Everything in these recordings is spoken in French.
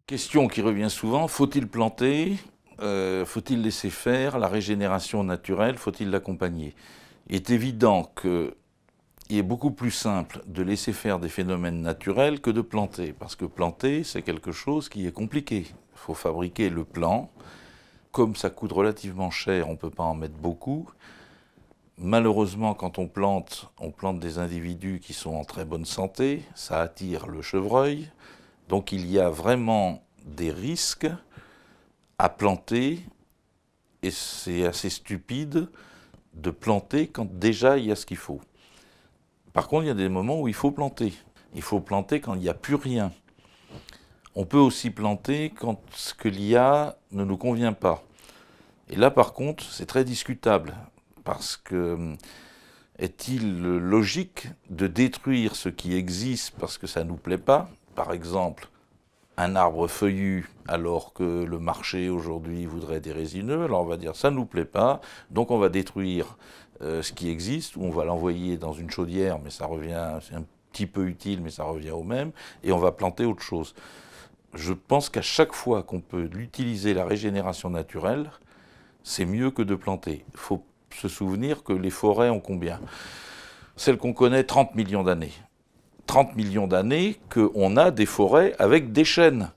Question qui revient souvent, faut-il planter? Faut-il laisser faire la régénération naturelle? Faut-il l'accompagner? Il est évident qu'il est beaucoup plus simple de laisser faire des phénomènes naturels que de planter. Parce que planter, c'est quelque chose qui est compliqué. Il faut fabriquer le plant. Comme ça coûte relativement cher, on ne peut pas en mettre beaucoup. Malheureusement, quand on plante des individus qui sont en très bonne santé. Ça attire le chevreuil. Donc il y a vraiment des risques à planter, et c'est assez stupide de planter quand déjà il y a ce qu'il faut. Par contre, il y a des moments où il faut planter. Il faut planter quand il n'y a plus rien. On peut aussi planter quand ce qu'il y a ne nous convient pas. Et là, par contre, c'est très discutable, parce que est-il logique de détruire ce qui existe parce que ça ne nous plaît pas? Par exemple, un arbre feuillu alors que le marché aujourd'hui voudrait des résineux, alors on va dire ça ne nous plaît pas, donc on va détruire ce qui existe, ou on va l'envoyer dans une chaudière, mais ça revient, c'est un petit peu utile, mais ça revient au même, et on va planter autre chose. Je pense qu'à chaque fois qu'on peut utiliser la régénération naturelle, c'est mieux que de planter. Il faut se souvenir que les forêts ont combien? Celles qu'on connaît, 30 millions d'années. 30 millions d'années qu'on a des forêts avec des chênes.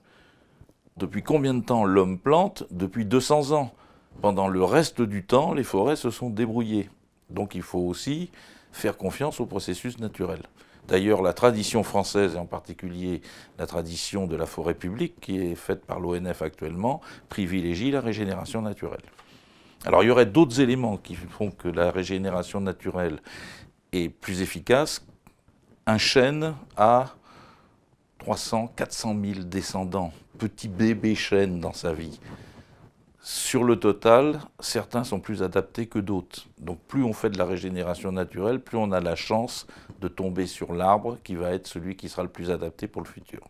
Depuis combien de temps l'homme plante? Depuis 200 ans. Pendant le reste du temps, les forêts se sont débrouillées. Donc il faut aussi faire confiance au processus naturel. D'ailleurs, la tradition française, et en particulier la tradition de la forêt publique, qui est faite par l'ONF actuellement, privilégie la régénération naturelle. Alors il y aurait d'autres éléments qui font que la régénération naturelle est plus efficace. Un chêne a 300, 400 000 descendants, petits bébés chênes dans sa vie. Sur le total, certains sont plus adaptés que d'autres. Donc plus on fait de la régénération naturelle, plus on a la chance de tomber sur l'arbre qui va être celui qui sera le plus adapté pour le futur.